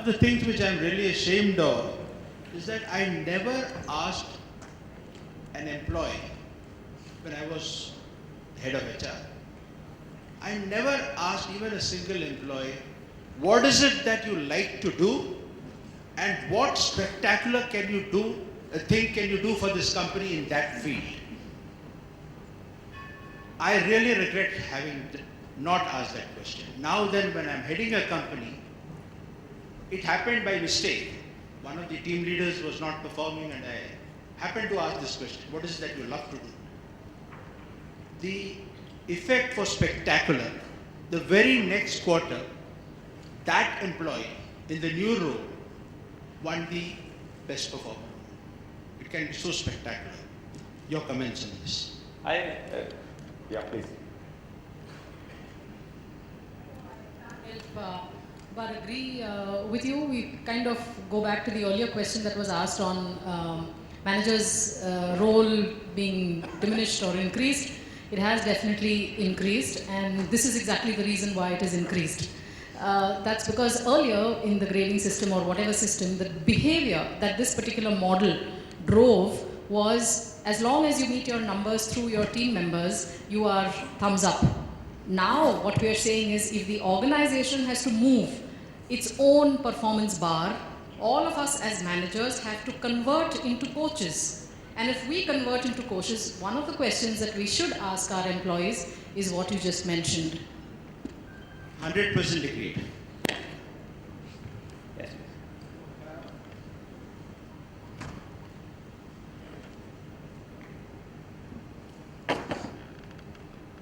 of the things which I'm really ashamed of is that I never asked an employee when I was head of HR. I never asked even a single employee, what is it that you like to do and what spectacular can you do, a thing can you do for this company in that field? I really regret having not asked that question. Now then, when I'm heading a company, it happened by mistake. One of the team leaders was not performing and I happened to ask this question, what is it that you love to do? The effect was spectacular. The very next quarter, that employee in the new role won the best performer. It can be so spectacular. Your comments on this? Yeah, please. But agree with you. We kind of go back to the earlier question that was asked on managers' role being diminished or increased. It has definitely increased, and this is exactly the reason why it is increased. That's because earlier in the grading system or whatever system, the behavior that this particular model drove was, as long as you meet your numbers through your team members, you are thumbs up. Now what we are saying is, if the organization has to move its own performance bar, all of us as managers have to convert into coaches. And if we convert into coaches, one of the questions that we should ask our employees is what you just mentioned. 100% agreed. Yes.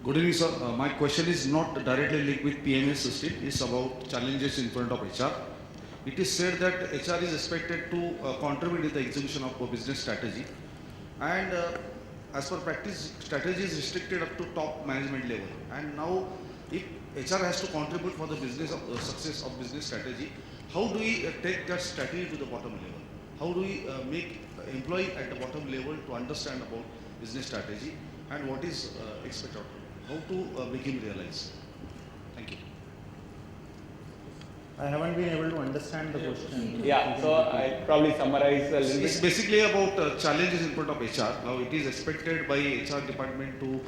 Good evening, sir. My question is not directly linked with PMS system. It's about challenges in front of HR. It is said that HR is expected to contribute in the execution of a business strategy. And as per practice, strategy is restricted up to top management level. And now, if HR has to contribute for the business of success of business strategy, how do we take that strategy to the bottom level? How do we make employee at the bottom level to understand about business strategy and what is expected? How to make him realize? Thank you. I haven't been able to understand the question. Yeah, so I'll probably summarize a little It's bit. basically about challenges in front of HR. Now it is expected by HR department to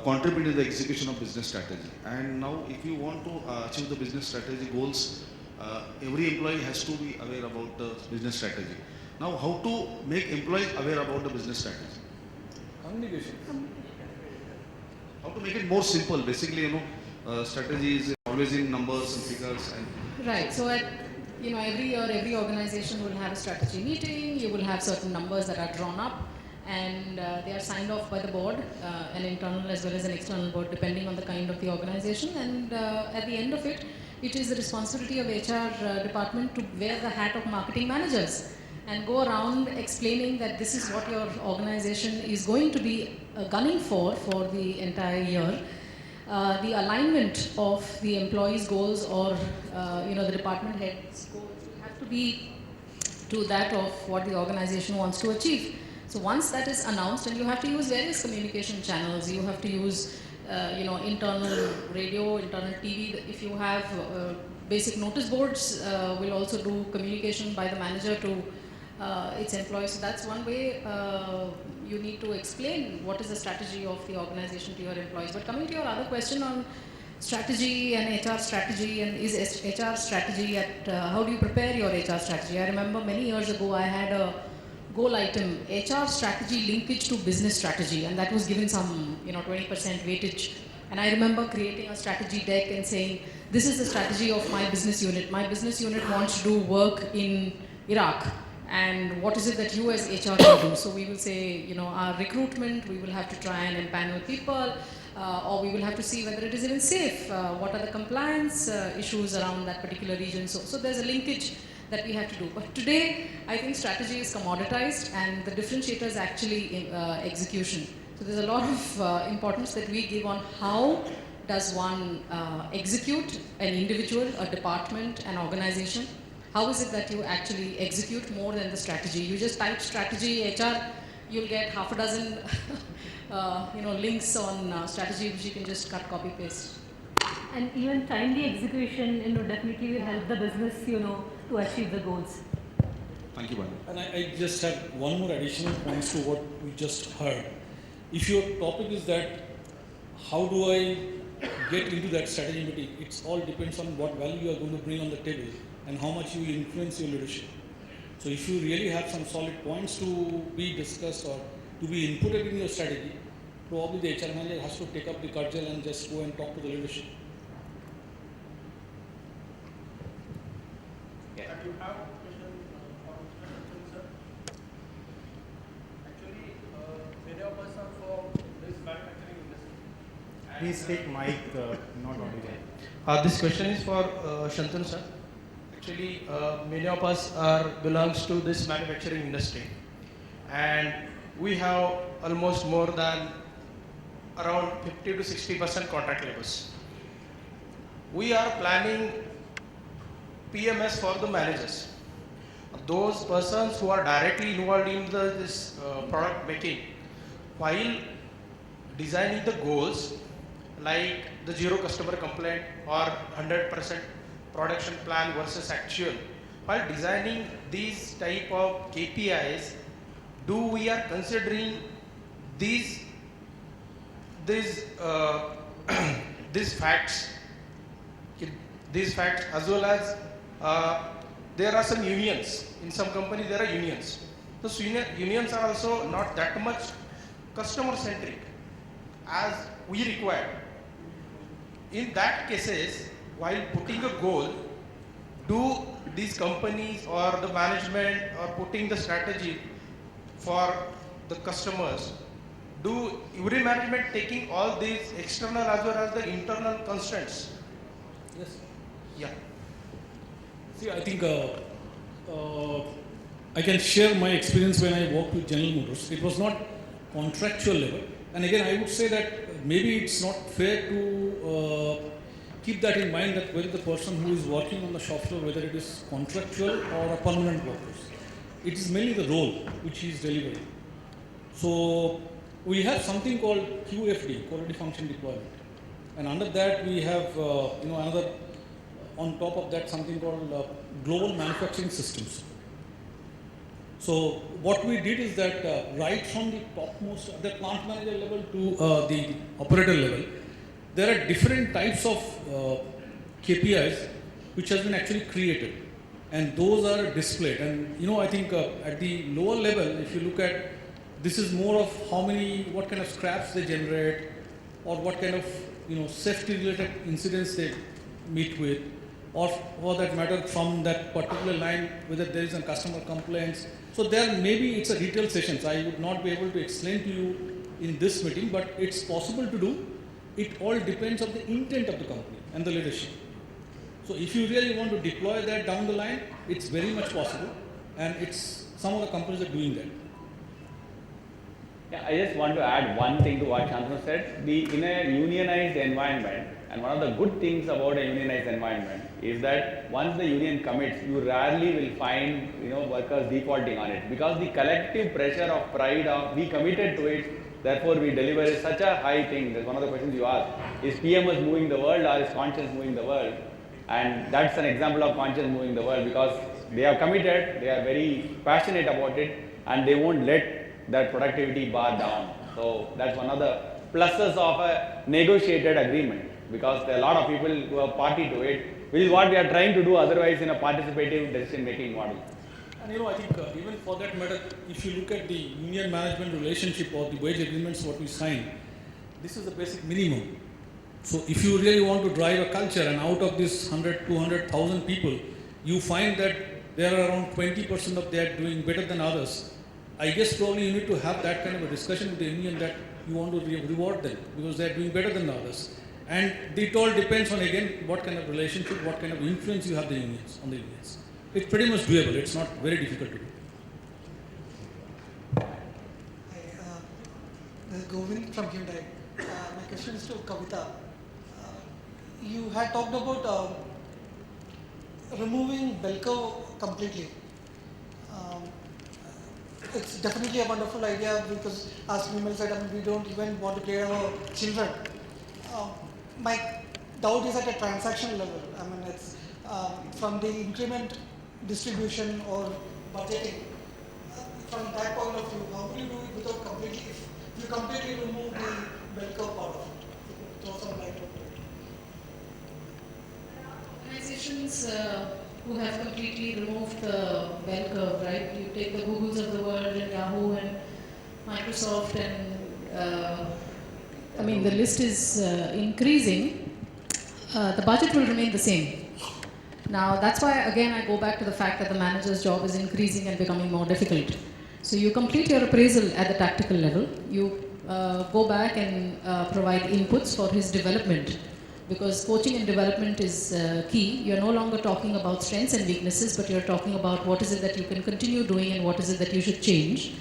contribute in the execution of business strategy. And now if you want to achieve the business strategy goals, every employee has to be aware about the business strategy. Now how to make employees aware about the business strategy? Communication. How to make it more simple? Basically, strategy is always in numbers and figures. And Right. So every year, every organization will have a strategy meeting. You will have certain numbers that are drawn up, and they are signed off by the board, an internal as well as an external board, depending on the kind of the organization. And at the end of it, it is the responsibility of HR department to wear the hat of marketing managers and go around explaining that this is what your organization is going to be gunning for the entire year. The alignment of the employees' goals or the department heads' goals will have to be to that of what the organization wants to achieve. So once that is announced, and you have to use various communication channels, you have to use internal radio, internal TV. If you have basic notice boards, will also do communication by the manager to its employees. So that's one way you need to explain what is the strategy of the organization to your employees. But coming to your other question on strategy and HR strategy, and is HR strategy at how do you prepare your HR strategy? I remember many years ago I had a goal item, HR strategy linkage to business strategy, and that was given some 20% weightage. And I remember creating a strategy deck and saying, this is the strategy of my business unit. My business unit wants to do work in Iraq. And what is it that you as HR can do? So we will say, our recruitment, we will have to try and empanel people, or we will have to see whether it is even safe. What are the compliance issues around that particular region? So there's a linkage that we have to do. But today, I think strategy is commoditized, and the differentiator is actually execution. So there's a lot of importance that we give on how does one execute an individual, a department, an organization. How is it that you actually execute more than the strategy? You just type strategy HR, you'll get half a dozen links on strategy which you can just cut, copy, paste. and even timely execution, definitely will help the business, to achieve the goals. Thank you, madam. And I just have one more additional points to what we just heard. If your topic is that, how do I get into that strategy meeting? It all depends on what value you are going to bring on the table and how much you will influence your leadership. So if you really have some solid points to be discussed or to be inputted in your strategy, probably the HR manager has to take up the cudgel and just go and talk to the leadership. Yeah. You have a question for sir. Actually, many of us are from this manufacturing industry. Please take mic, not audible. This question is for Shantanu sir. Actually, many of us belongs to this manufacturing industry, and we have almost more than around 50 to 60% contract labors. We are planning PMS for the managers. Those persons who are directly involved in this product making, while designing the goals like the zero customer complaint or 100% production plan versus actual, while designing these type of KPIs, do we are considering these these facts as well as there are some unions. In some companies there are unions. Those unions are also not that much customer centric as we require. In that cases, while putting a goal, do these companies or the management or putting the strategy for the customers, do every management taking all these external as well as the internal constraints? Yes. Yeah. See, I think I can share my experience when I worked with General Motors. It was not contractual level. And again, I would say that maybe it's not fair to keep that in mind, that whether the person who is working on the shop floor, whether it is contractual or a permanent worker. It is mainly the role which he is delivering. So we have something called QFD, Quality Function Deployment. And under that we have another, on top of that, something called Global Manufacturing Systems. So what we did is that right from the topmost, the plant manager level to the operator level, there are different types of KPIs which has been actually created, and those are displayed. And I think at the lower level, if you look at, this is more of what kind of scraps they generate, or what kind of safety related incidents they meet with, or for that matter from that particular line, whether there is a customer complaints. So there maybe it's a detailed sessions. I would not be able to explain to you in this meeting, but it's possible to do. It all depends on the intent of the company and the leadership. So if you really want to deploy that down the line, it's very much possible, and some of the companies are doing that. Yeah, I just want to add one thing to what Shantanu said. In a unionized environment, and one of the good things about a unionized environment is that once the union commits, you rarely will find workers defaulting on it, because the collective pressure of pride of we committed to it, therefore we deliver is such a high thing. That's one of the questions you asked. Is PMS moving the world, or is conscience moving the world? And that's an example of conscience moving the world, because they are committed, they are very passionate about it, and they won't let that productivity bar down. So that's one of the pluses of a negotiated agreement, because there are a lot of people who are party to it, which is what we are trying to do otherwise in a participative decision making model. And I think even for that matter, if you look at the union management relationship or the wage agreements what we sign, this is the basic minimum. So if you really want to drive a culture, and out of this 100, 200,000 people, you find that there are around 20% of them doing better than others, I guess probably you need to have that kind of a discussion with the union that you want to reward them because they are doing better than others. And it all depends on, again, what kind of relationship, what kind of influence you have on the unions. It's pretty much doable. It's not very difficult to do. This is Govind from Hyundai. My question is to Kavita. You had talked about removing bell curve completely. It's definitely a wonderful idea, because as Vimal said, we don't even want to play our children. My doubt is at a transaction level. I mean, it's from the increment distribution or budgeting. From that point of view, how do you do it without completely, if you completely remove the bell curve part of it? If you could throw some light on it. Organizations who have completely removed the bell curve, right? You take the Googles of the world and Yahoo and Microsoft and I mean the list is increasing. The budget will remain the same. Now that's why again I go back to the fact that the manager's job is increasing and becoming more difficult. So you complete your appraisal at the tactical level. You go back and provide inputs for his development. Because coaching and development is key. You're no longer talking about strengths and weaknesses, but you're talking about what is it that you can continue doing and what is it that you should change.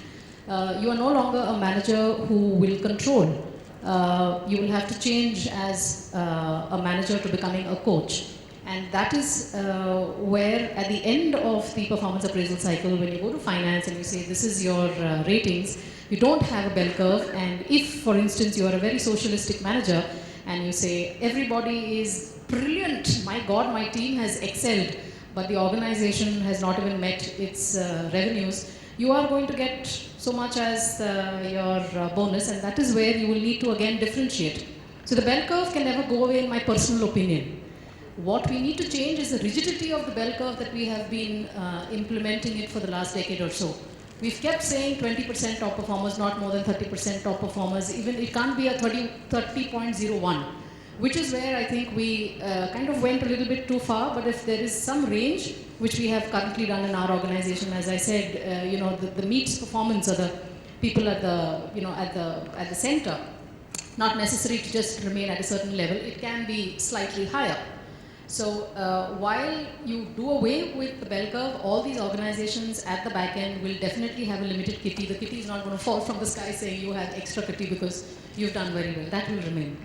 You are no longer a manager who will control. You will have to change as a manager to becoming a coach. And that is where at the end of the performance appraisal cycle, when you go to finance and you say this is your ratings, you don't have a bell curve. And if, for instance, you are a very socialistic manager, and you say everybody is brilliant, my God, my team has excelled, but the organization has not even met its revenues, you are going to get so much as your bonus, and that is where you will need to again differentiate. So the bell curve can never go away in my personal opinion. What we need to change is the rigidity of the bell curve that we have been implementing it for the last decade or so. We've kept saying 20% top performers, not more than 30% top performers. Even it can't be a 30.01, which is where I think we kind of went a little bit too far. But if there is some range, which we have currently done in our organization, as I said, you know, the meets performance are the people at the, you know, at the center. Not necessary to just remain at a certain level. It can be slightly higher. So while you do away with the bell curve, all these organizations at the back end will definitely have a limited kitty. The kitty is not going to fall from the sky saying you have extra kitty because you've done very well. That will remain.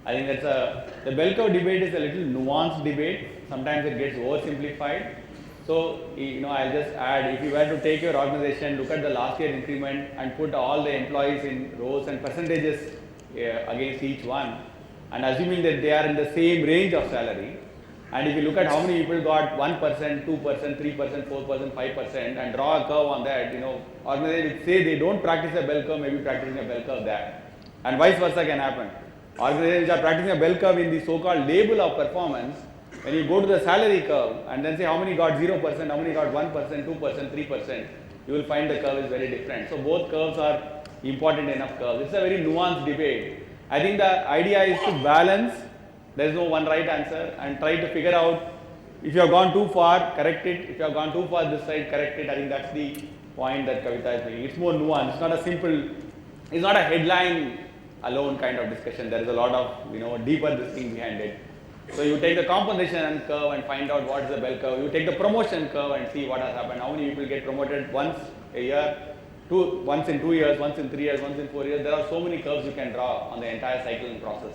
I think the bell curve debate is a little nuanced debate. Sometimes it gets oversimplified. So, you know, I'll just add, if you were to take your organization, look at the last year increment and put all the employees in rows and percentages against each one, and assuming that they are in the same range of salary, and if you look at how many people got 1%, 2%, 3%, 4%, 5%, and draw a curve on that, you know, organizations which say they don't practice a bell curve, maybe practicing a bell curve there. And vice versa can happen. Organizations are practicing a bell curve in the so-called label of performance. When you go to the salary curve and then say how many got 0%, how many got 1%, 2%, 3%, you will find the curve is very different. So both curves are important enough curves. It's a very nuanced debate. I think the idea is to balance. There is no one right answer, and try to figure out if you have gone too far, correct it. If you have gone too far this side, correct it. I think that's the point that Kavita is making. It's more nuanced. It's not a simple, it's not a headline alone kind of discussion. There is a lot of, you know, deeper this thing behind it. So you take the compensation curve and find out what is the bell curve. You take the promotion curve and see what has happened. How many people get promoted once a year, once in 2 years, once in 3 years, once in 4 years. There are so many curves you can draw on the entire cycle and process.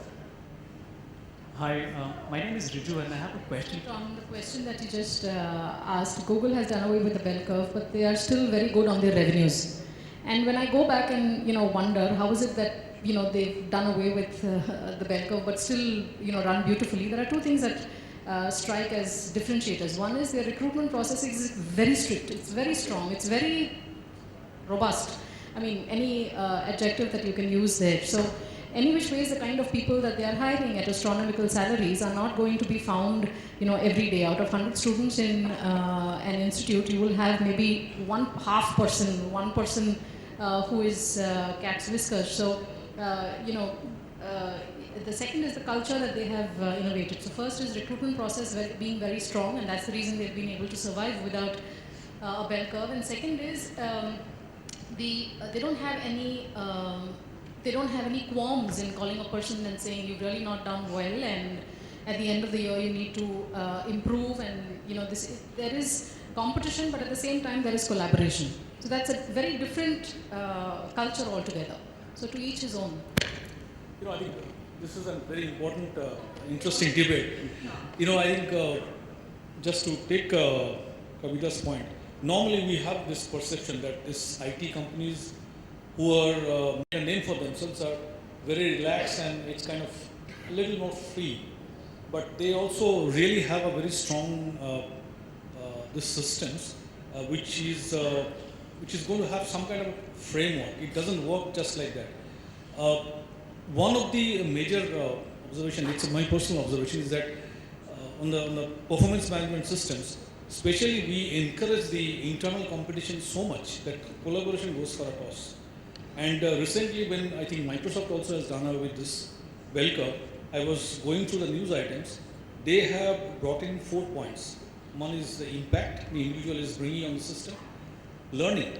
Hi, my name is Riju and I have a question. On the question that you just asked, Google has done away with the bell curve, but they are still very good on their revenues. And when I go back and, you know, wonder how is it that, you know, they've done away with the bell curve but still, you know, run beautifully, there are two things that strike as differentiators. One is their recruitment process is very strict, it's very strong, it's very robust. I mean, any adjective that you can use there. So any which ways, the kind of people that they are hiring at astronomical salaries are not going to be found, you know, every day. Out of 100 students in an institute, you will have maybe one person who is cat's whiskers. So, you know, the second is the culture that they have innovated. So first is recruitment process being very strong, and that's the reason they've been able to survive without a bell curve. And second is they don't have any qualms in calling a person and saying you've really not done well, and at the end of the year you need to improve. And you know, there is competition, but at the same time there is collaboration. So that's a very different culture altogether. So to each his own. You know, I think this is a very important, interesting debate. You know, I think just to take Kavita's point, normally we have this perception that these IT companies who are made a name for themselves are very relaxed and it's kind of a little more free. but they also really have a very strong this systems, which is going to have some kind of framework. It doesn't work just like that. One of the major observation, it's my personal observation, is that on the performance management systems, especially we encourage the internal competition so much that collaboration goes for a toss. And recently, when I think Microsoft also has done away with this bell curve, I was going through the news items. They have brought in 4 points. One is the impact the individual is bringing on the system. Learning.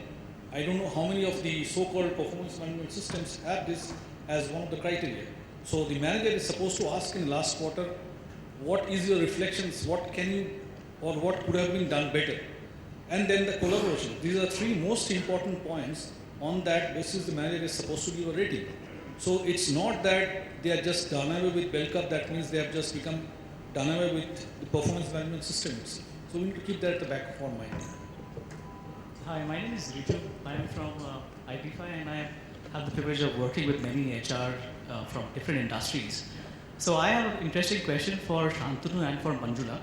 I don't know how many of the so-called performance management systems have this as one of the criteria. So the manager is supposed to ask in the last quarter, what is your reflections, what can you, or what could have been done better? And then the collaboration. These are 3 most important points. On that basis, the manager is supposed to give a rating. So it's not that they are just done away with bell curve, that means they have just become done away with the performance management systems. So we need to keep that at the back of our mind. Hi, my name is Riju. I am from IPFI and I have the privilege of working with many HR from different industries. So I have an interesting question for Shantanu and for Manjula.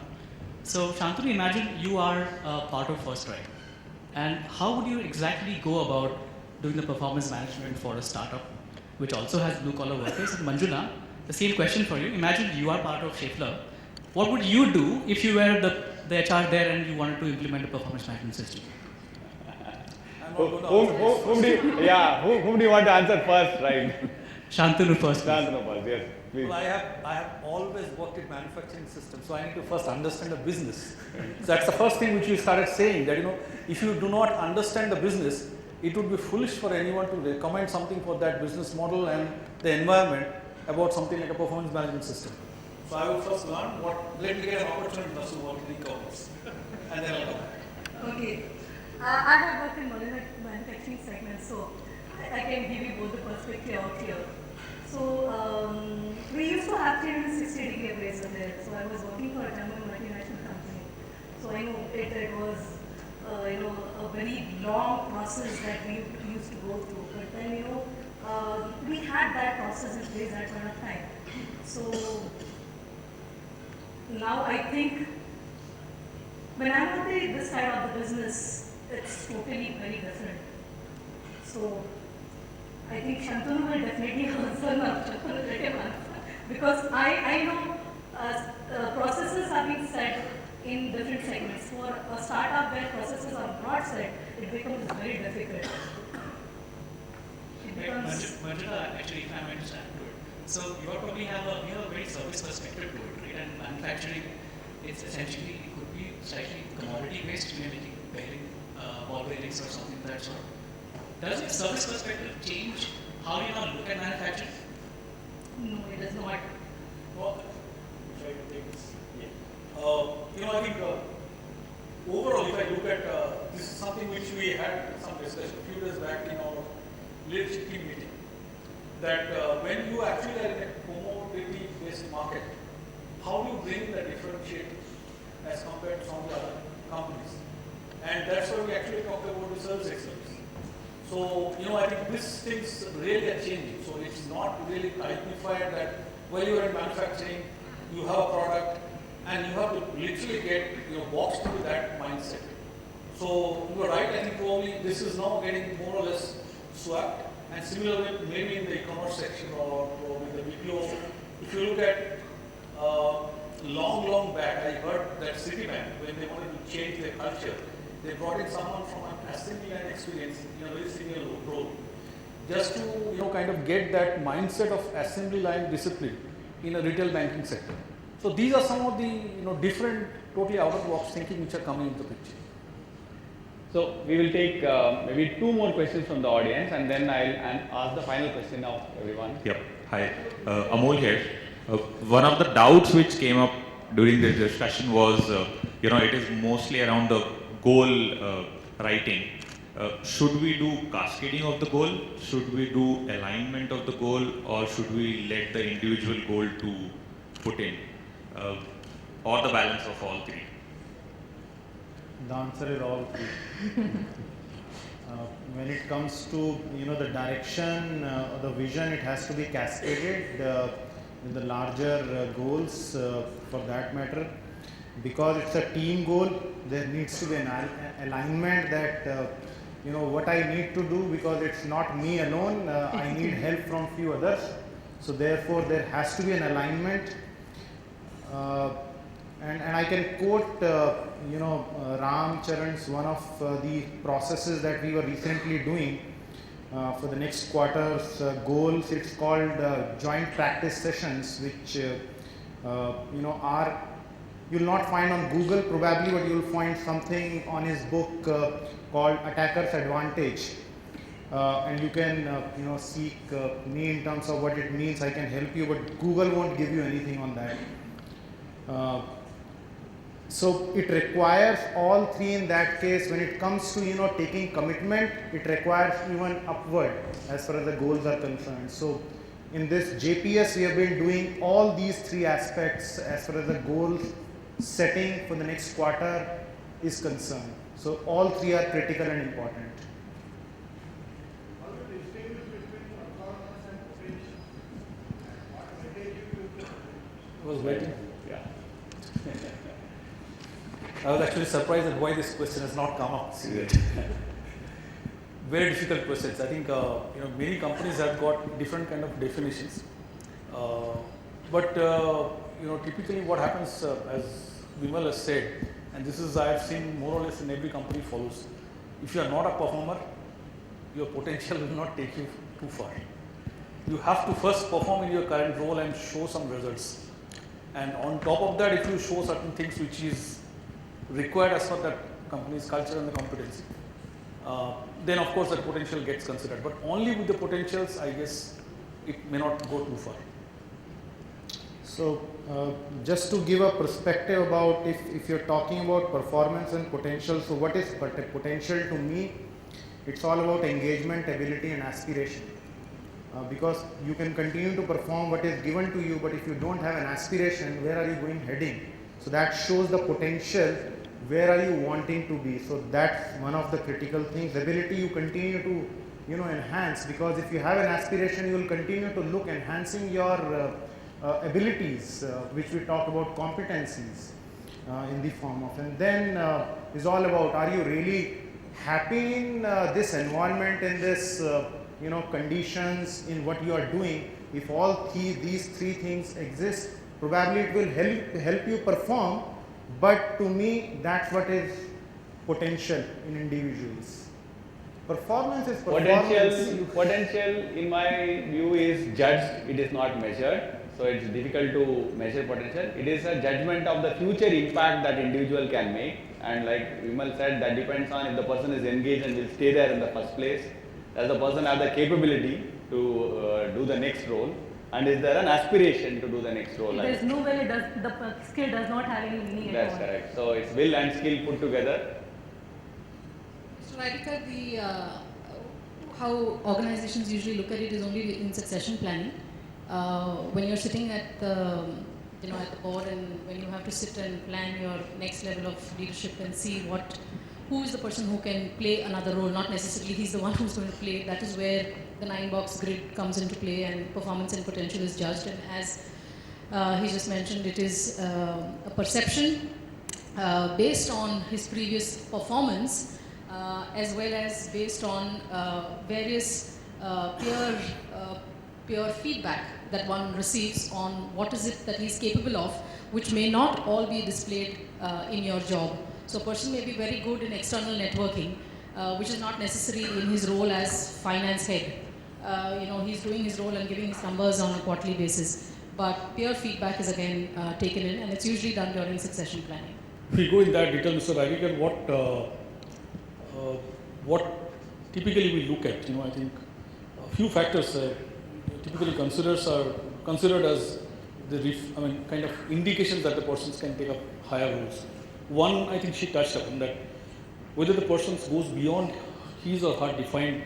So Shantanu, imagine you are part of First Right. And how would you exactly go about doing the performance management for a startup which also has blue collar workers? And Manjula, the same question for you. Imagine you are part of Schaeffler. What would you do if you were the HR there and you wanted to implement a performance management system? Whom do you want to answer first, right? Shantanu first. Shantanu first, yes. Please. Well, I have always worked in manufacturing systems, so I need to first understand the business. So that's the first thing which you started saying, that if you do not understand the business, it would be foolish for anyone to recommend something for that business model and the environment about something like a performance management system. So I will first learn let me get an opportunity first to work in e-commerce, and then I'll come back. Okay. I have worked in manufacturing segments, so I can give you both the perspective out here. So we used to have 360-degree appraisal there. So I was working for a German multinational company. So I know it was a very long process that we used to go through. But then we had that process in place at one time. So now I think when I'm on this side of the business, it's totally very different. So I think Shantanu will definitely answer now, because I know processes are being set in different segments. For a startup where processes are not set, it becomes very difficult. Manjula, actually, if I understand to it, so you probably have a very service perspective to it, right? And manufacturing, it's essentially, it could be slightly commodity based, maybe bearing, ball bearings or something of that sort. Does your service perspective change how you now look at manufacturing? No, it does not. Well, try to take this. Yeah. I think overall, if I look at this is something which we had some discussion a few days back in our leadership team meeting, that when you actually are in a commodity-based market, how do you bring the differentiate as compared to some of the other companies? And that's why we actually talked about the service excellence. So, I think these things really are changing. So it's not really typified that while you are in manufacturing, you have a product and you have to literally get boxed into that mindset. So you are right, I think probably this is now getting more or less swapped. And similarly, maybe in the e-commerce section or probably the BPO, if you look at long back, I heard that Citibank, when they wanted to change their culture, they brought in someone from an assembly line experience in a very senior role, just to kind of get that mindset of assembly line discipline in a retail banking sector. So these are some of the different, totally out of the box thinking which are coming into the picture. So we will take maybe 2 more questions from the audience, and then I'll ask the final question of everyone. Yep. Hi, Amol here. One of the doubts which came up during the discussion was, it is mostly around the goal writing. Should we do cascading of the goal? Should we do alignment of the goal? Or should we let the individual goal to put in? Or the balance of all 3? The answer is all 3. When it comes to the direction, the vision, it has to be cascaded. in the larger goals for that matter. Because it's a team goal, there needs to be an alignment that what I need to do, because it's not me alone, I need help from few others. So therefore there has to be an alignment. And I can quote Ram Charan's one of the processes that we were recently doing for the next quarter's goals. It's called joint practice sessions, which are, you'll not find on Google probably, but you'll find something on his book called Attacker's Advantage. And you can seek me in terms of what it means. I can help you, but Google won't give you anything on that. So it requires all three in that case. When it comes to taking commitment, it requires even upward as far as the goals are concerned. So in this JPS, we have been doing all these three aspects as far as the goal setting for the next quarter is concerned. So all three are critical and important. I was waiting. Yeah. I was actually surprised at why this question has not come up yet. Very difficult questions. I think many companies have got different kind of definitions. But typically what happens, as Vimal has said, and this is I have seen more or less in every company follows. If you are not a performer, your potential will not take you too far. You have to first perform in your current role and show some results. And on top of that, if you show certain things which is required as per that company's culture and the competency, then of course that potential gets considered. But only with the potentials, I guess, it may not go too far. So just to give a perspective about if you're talking about performance and potential, so what is potential to me? It's all about engagement, ability and aspiration. Because you can continue to perform what is given to you, but if you don't have an aspiration, where are you going heading? So that shows the potential, where are you wanting to be. So that's one of the critical things. Ability you continue to enhance, because if you have an aspiration, you will continue to look enhancing your abilities, which we talk about competencies in the form of. And then is all about, are you really happy in this environment, in this conditions, in what you are doing? If all these three things exist, probably it will help you perform. But to me, that's what is potential in individuals. Performance is performance. Potential in my view is judged, it is not measured. So it's difficult to measure potential. It is a judgment of the future impact that individual can make. And like Vimal said, that depends on if the person is engaged and will stay there in the first place. Does the person have the capability to do the next role? And is there an aspiration to do the next role? There is no way the skill does not have any meaning at all. That's correct. So it's will and skill put together. So Radhika, how organizations usually look at it is only in succession planning. When you're sitting at the at the board, and when you have to sit and plan your next level of leadership and see who is the person who can play another role, not necessarily he's the one who's going to play. That is where the 9-box grid comes into play, and performance and potential is judged. And as he just mentioned, it is a perception based on his previous performance, as well as based on various peer feedback that one receives on what is it that he's capable of, which may not all be displayed in your job. So a person may be very good in external networking, which is not necessary in his role as finance head. He's doing his role and giving his numbers on a quarterly basis. But peer feedback is again taken in, and it's usually done during succession planning. If we go in that detail, Mr. Radhika, what typically we look at, I think a few factors typically considered as the kind of indications that the persons can take up higher roles. One, I think she touched upon that, whether the person goes beyond his or her defined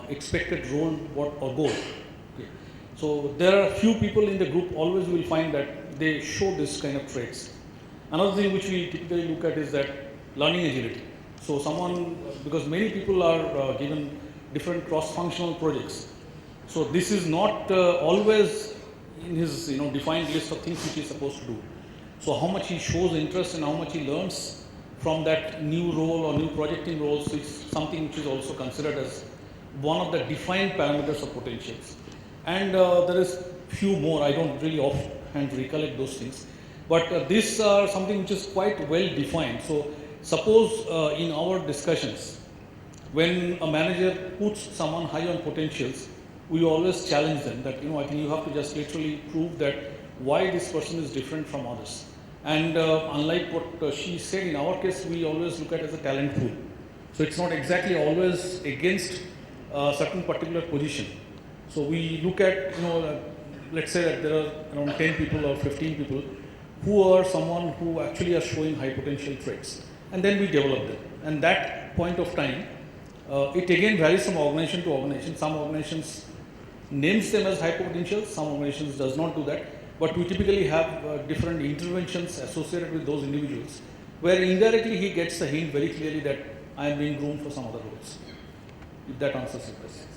expected role or goal. Okay. So there are a few people in the group, always you will find that they show this kind of traits. Another thing which we typically look at is that learning agility. So someone, because many people are given different cross-functional projects. So this is not always in his defined list of things which he is supposed to do. So how much he shows interest and how much he learns from that new role or new projecting roles is something which is also considered as one of the defined parameters of potentials. And there is few more, I don't really offhand recollect those things, but these are something which is quite well defined. So suppose in our discussions, when a manager puts someone high on potentials, we always challenge them that, I think you have to just literally prove that why this person is different from others. And unlike what she said, in our case, we always look at it as a talent pool. So it's not exactly always against a certain particular position. So we look at, let's say that there are around 10 people or 15 people who are someone who actually are showing high potential traits. And then we develop them. And that point of time, it again varies from organization to organization. Some organizations names them as high potential, some organizations does not do that. But we typically have different interventions associated with those individuals, where indirectly he gets the hint very clearly that I am being groomed for some other roles. If that answers your questions.